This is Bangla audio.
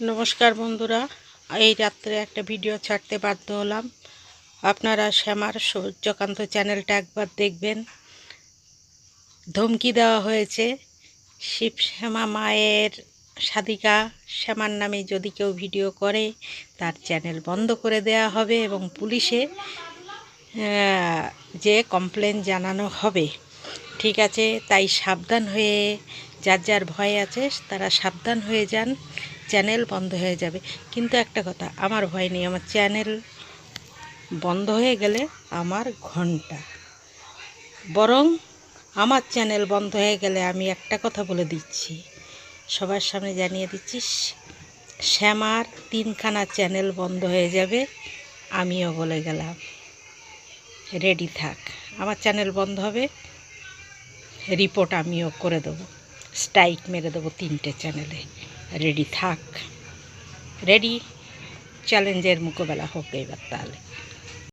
নমস্কার বন্ধুরা, এই রাত্রে একটা ভিডিও ছাড়তে বাধ্য হলাম। আপনারা শ্যামার সূর্যকান্ত চ্যানেলটা একবার দেখবেন। ধমকি দেওয়া হয়েছে, শিব শ্যামা মায়ের সাধিকা শ্যামার নামে যদি কেউ ভিডিও করে তার চ্যানেল বন্ধ করে দেওয়া হবে এবং পুলিশে যে কমপ্লেন জানানো হবে। ঠিক আছে, তাই সাবধান হয়ে, যার যার ভয় আছে তারা সাবধান হয়ে যান। চ্যানেল বন্ধ হয়ে যাবে, কিন্তু একটা কথা, আমার ভয় নেই। আমার চ্যানেল বন্ধ হয়ে গেলে আমার ঘন্টা, বরং আমার চ্যানেল বন্ধ হয়ে গেলে আমি একটা কথা বলে দিচ্ছি, সবার সামনে জানিয়ে দিচ্ছি, শ্যামার 3খানা চ্যানেল বন্ধ হয়ে যাবে। আমিও বলে গেলাম, রেডি থাক। আমার চ্যানেল বন্ধ হবে, রিপোর্ট আমিও করে দেবো, স্ট্রাইক মেরে দেবো 3টে চ্যানেলে। রেডি থাক, রেডি, চ্যালেঞ্জের মোকাবেলা হোক এবার তাহলে।